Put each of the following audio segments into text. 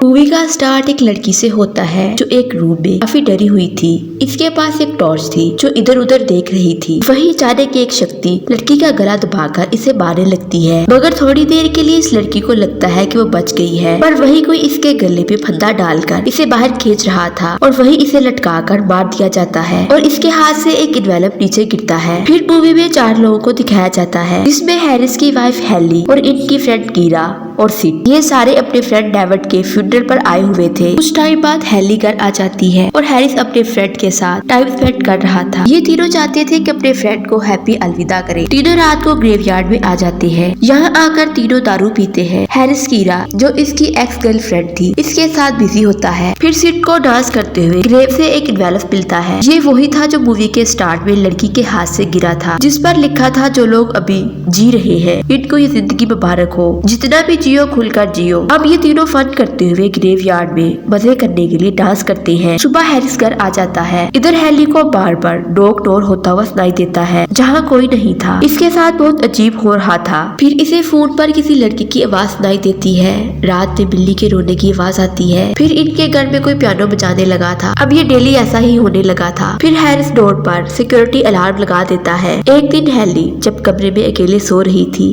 Movie का start एक लड़की से होता है जो एक रूम में काफी डरी हुई थी। इसके पास एक टॉर्च थी जो इधर उधर देख रही थी। वहीं अचानक एक शक्ति लड़की का गला दबाकर इसे मारने लगती है, मगर थोड़ी देर के लिए इस लड़की को लगता है कि वो बच गई है, पर वही कोई इसके गले पे फंदा डालकर इसे बाहर खींच रहा था और वही इसे लटकाकर मार दिया जाता है और इसके हाथ से एक इन्वेलप नीचे गिरता है। फिर मूवी में 4 लोगों को दिखाया जाता है, जिसमें हैरिस की वाइफ हेली और इनकी फ्रेंड कीरा और सिड। ये सारे अपने फ्रेंड डेविड के फ्यूनरल पर आए हुए थे। कुछ टाइम बाद हेली घर आ जाती है और हैरिस अपने फ्रेंड के साथ टाइम स्पेंड कर रहा था। ये तीनों चाहते थे कि अपने फ्रेंड को हैप्पी अलविदा करें। तीनों रात को ग्रेवयार्ड में आ जाते हैं। यहाँ आकर तीनों दारू पीते हैं। हैरिस कीरा जो इसकी एक्स गर्लफ्रेंड थी इसके साथ बिजी होता है। फिर सिड को डांस करते हुए ग्रेव से एक इन्वेलप मिलता है। ये वही था जो मूवी के स्टार्ट में लड़की के हाथ से गिरा था, जिस पर लिखा था जो लोग अभी जी रहे हैं इनको ये जिंदगी मुबारक हो, जितना भी जियो खुलकर जियो। अब ये तीनों फन करते हुए ग्रेवयार्ड में मजे करने के लिए डांस करते हैं। सुबह हैरिस घर आ जाता है। इधर हेली को बार बार डोर टोर होता हुआ सुनाई देता है जहाँ कोई नहीं था। इसके साथ बहुत अजीब हो रहा था। फिर इसे फोन पर किसी लड़की की आवाज सुनाई देती है। रात में बिल्ली के रोने की आवाज आती है। फिर इनके घर में कोई पियानो बजाने लगा था। अब ये डेली ऐसा ही होने लगा था। फिर हैरिस डोर पर सिक्योरिटी अलार्म लगा देता है। एक दिन हेली जब कमरे में अकेले सो रही थी,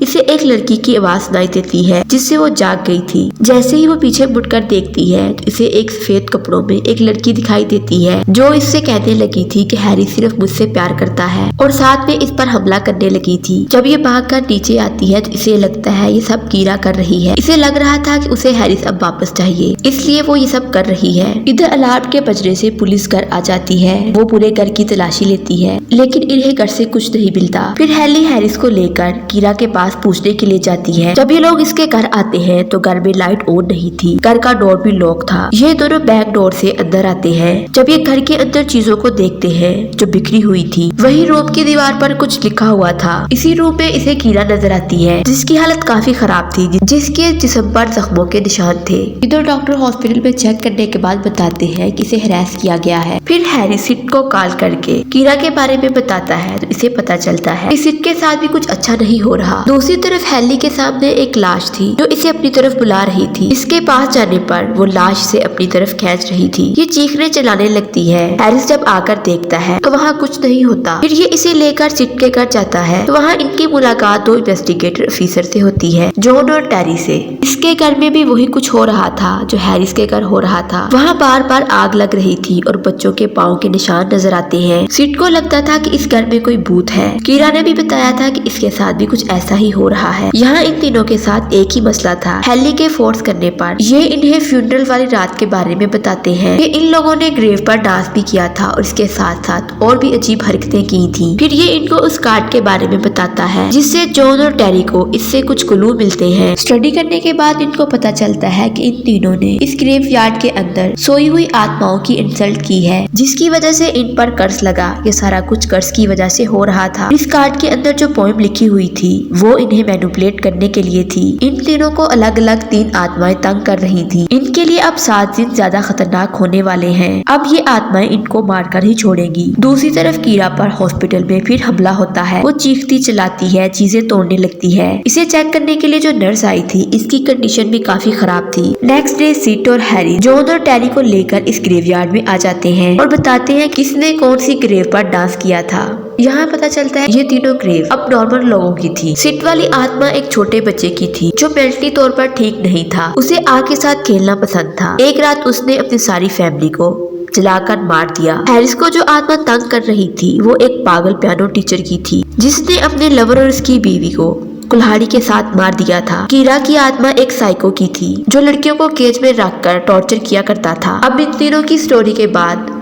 इसे एक लड़की की आवाज सुनाई देती है जिससे वो जाग गई थी। जैसे ही वो पीछे मुड़कर देखती है तो इसे एक सफेद कपड़ों में एक लड़की दिखाई देती है जो इससे कहने लगी थी कि हैरी सिर्फ मुझसे प्यार करता है और साथ में इस पर हमला करने लगी थी। जब ये भागकर नीचे आती है तो इसे लगता है ये सब कीरा कर रही है। इसे लग रहा था कि उसे हैरिस अब वापस चाहिए, इसलिए वो ये सब कर रही है। इधर अलार्म के बजने से पुलिस घर आ जाती है। वो पूरे घर की तलाशी लेती है लेकिन इन्हें घर से कुछ नहीं मिलता। फिर हेली हैरिस को लेकर कीरा के पास पूछने के लिए जाती है। जब ये लोग इसके घर आते हैं तो घर में लाइट ऑन नहीं थी, घर का डोर भी लॉक था। ये दोनों बैक डोर से अंदर आते हैं। जब ये घर के अंदर चीजों को देखते हैं जो बिखरी हुई थी, वही रूम की दीवार पर कुछ लिखा हुआ था। इसी रूम में इसे कीरा नजर आती है जिसकी हालत काफी खराब थी, जिसके जिस्म पर जख्मों के निशान थे। इधर डॉक्टर हॉस्पिटल में चेक करने के बाद बताते हैं कि इसे हरास किया गया है। फिर हैरी सिड को कॉल करके कीरा के बारे में बताता है तो इसे पता चलता है कि सिड के साथ भी कुछ अच्छा नहीं हो रहा। दूसरी तरफ हेली के सामने एक लाश थी जो इसे अपनी तरफ बुला रही थी। इसके पास जाने पर वो लाश से अपनी तरफ खींच रही थी। ये चीखने चलाने लगती है। हैरिस जब आकर देखता है तो वहाँ कुछ नहीं होता। फिर ये इसे लेकर सिड के घर जाता है तो वहाँ इनकी मुलाकात 2 इन्वेस्टिगेटर ऑफिसर से होती है, जॉन और टेरी से। इसके घर में भी वही कुछ हो रहा था जो हैरिस के घर हो रहा था। वहाँ बार बार आग लग रही थी और बच्चों के पाँव के निशान नजर आते हैं। सिड को लगता था कि इस घर में कोई भूत है। कीरा ने भी बताया था कि इसके साथ भी कुछ ऐसा ही हो रहा है। यहाँ इन तीनों के साथ एक ही मसला था। हेली के फोर्स करने पर ये इन्हें फ्यूनरल वाली रात के बारे में बताते हैं कि इन लोगों ने ग्रेव पर डांस भी किया था और इसके साथ साथ और भी अजीब हरकतें की थी। फिर ये इनको उस कार्ड के बारे में बताता है जिससे जॉन और टेरी को इससे कुछ क्लू मिलते हैं। स्टडी करने के बाद इनको पता चलता है कि इन तीनों ने इस ग्रेवयार्ड के अंदर सोई हुई आत्माओं की इंसल्ट की है, जिसकी वजह से इन पर कर्ज लगा। ये सारा कुछ कर्ज की वजह से हो रहा था। इस कार्ड के अंदर जो पोएम लिखी हुई थी वो इन्हें मैनिपुलेट करने के लिए थी। इन तीनों को अलग अलग 3 आत्माएं तंग कर रही थी। इनके लिए अब 7 दिन ज्यादा खतरनाक होने वाले हैं। अब ये आत्माएं इनको मारकर ही छोड़ेंगी। दूसरी तरफ कीरा पर हॉस्पिटल में फिर हमला होता है। वो चीखती चिल्लाती है, चीजें तोड़ने लगती है। इसे चेक करने के लिए जो नर्स आई थी इसकी कंडीशन भी काफी खराब थी। नेक्स्ट डे सिड और हैरी जॉन और टेरी को लेकर इस ग्रेवयार्ड में आ जाते हैं और बताते हैं किसने कौन सी ग्रेव पर डांस किया था। यहाँ पता चलता है ये तीनों ग्रेव अब नॉर्मल लोगों की थी। सिड वाली आत्मा एक छोटे बच्चे की थी जो मेंटली तौर पर ठीक नहीं था। उसे आग के साथ खेलना पसंद था। एक रात उसने अपनी सारी फैमिली को जलाकर मार दिया। हैरिस को जो आत्मा तंग कर रही थी वो एक पागल पियानो टीचर की थी जिसने अपने लवर और उसकी बीवी को कुल्हाड़ी के साथ मार दिया था। कीरा की आत्मा एक साइको की थी जो लड़कियों को केज में रखकर टॉर्चर किया करता था। अब इन तीनों की स्टोरी के बाद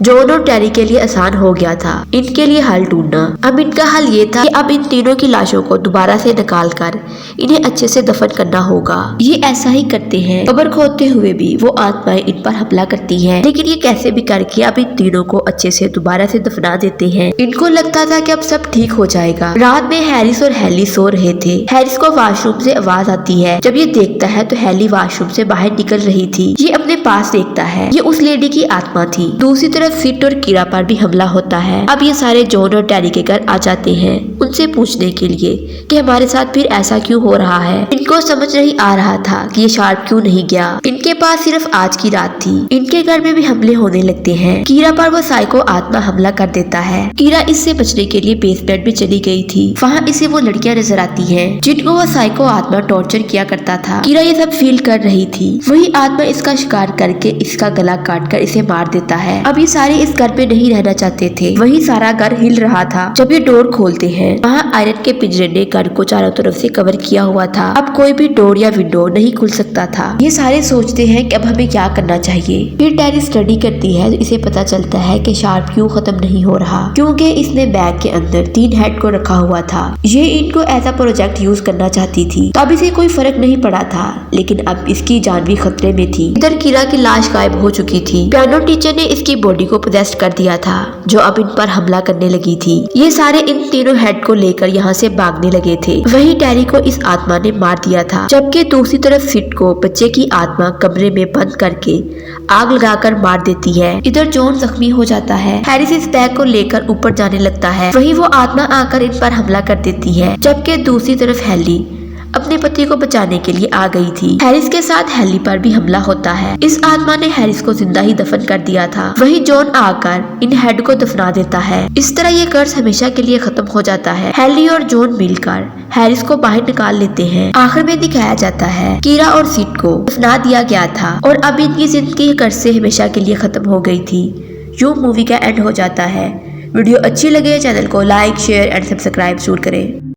जॉन और टेरी के लिए आसान हो गया था इनके लिए हल ढूंढना। अब इनका हल ये था कि अब इन तीनों की लाशों को दोबारा से निकालकर इन्हें अच्छे से दफन करना होगा। ये ऐसा ही करते हैं। कब्र खोदते हुए भी वो आत्माएं इन पर हमला करती हैं, लेकिन ये कैसे भी करके अब इन तीनों को अच्छे से दोबारा से दफना देते हैं। इनको लगता था कि अब सब ठीक हो जाएगा। रात में हैरिस और हेली सो रहे थे। हैरिस को वॉशरूम से आवाज आती है। जब ये देखता है तो हेली वॉशरूम से बाहर निकल रही थी। ये अपने पास देखता है, ये उस लेडी की आत्मा थी। दूसरी तरफ तरफ सिट और कीरा पर भी हमला होता है। अब ये सारे जॉन और टैरी के घर आ जाते हैं उनसे पूछने के लिए कि हमारे साथ फिर ऐसा क्यों हो रहा है। इनको समझ नहीं आ रहा था कि ये शार्प क्यों नहीं गया। इनके पास सिर्फ आज की रात थी। इनके घर में भी हमले होने लगते हैं। कीरा पर वो साइको आत्मा हमला कर देता है। कीरा इससे बचने के लिए बेसमेंट में चली गई थी। वहाँ इसे वो लड़कियां नजर आती हैं जिनको वो साइको आत्मा टॉर्चर किया करता था। कीरा ये सब फील कर रही थी। वही आत्मा इसका शिकार करके इसका गला काट कर इसे मार देता है। अब ये सारे इस घर पे नहीं रहना चाहते थे। वही सारा घर हिल रहा था जब ये डोर खोलते हैं। वहाँ आयरन के पिंजरे ने घर को चारों तरफ से कवर किया हुआ था। अब कोई भी डोर या विंडो नहीं खुल सकता था। ये सारे सोचते हैं कि अब हमें क्या करना चाहिए। फिर टैरी स्टडी करती है। इसे पता चलता है कि शार्प क्यों खत्म नहीं हो रहा, क्योंकि इसने बैग के अंदर 3 हेड को रखा हुआ था। ये इनको ऐसा प्रोजेक्ट यूज करना चाहती थी। तो अब इसे कोई फर्क नहीं पड़ा था, लेकिन अब इसकी जान भी खतरे में थी। इधर कीरा की लाश गायब हो चुकी थी। पियानो टीचर ने इसकी बॉडी को पोजेस्ट कर दिया था, जो अब इन पर हमला करने लगी थी। ये सारे इन तीनों हेड को लेकर यहाँ से भागने लगे थे। वही टैरी को इस आत्मा ने मार दिया था, जबकि दूसरी तरफ सिट को बच्चे की आत्मा कमरे में बंद करके आग लगाकर मार देती है। इधर जॉन जख्मी हो जाता है। हैरिस इस बैग को लेकर ऊपर जाने लगता है। वही वो आत्मा आकर इन पर हमला कर देती है, जबकि दूसरी तरफ हेली अपने पति को बचाने के लिए आ गई थी। हैरिस के साथ हेली पर भी हमला होता है। इस आत्मा ने हैरिस को जिंदा ही दफन कर दिया था। वही जॉन आकर इन हेड को दफना देता है। इस तरह ये कर्ज हमेशा के लिए खत्म हो जाता है। हेली और जॉन मिलकर हैरिस को बाहर निकाल लेते हैं। आखिर में दिखाया जाता है कीरा और सिट को दफना दिया गया था और अब इनकी जिंदगी कर्ज से हमेशा के लिए खत्म हो गई थी। यूं मूवी का एंड हो जाता है। वीडियो अच्छी लगे चैनल को लाइक, शेयर एंड सब्सक्राइब जरूर करें।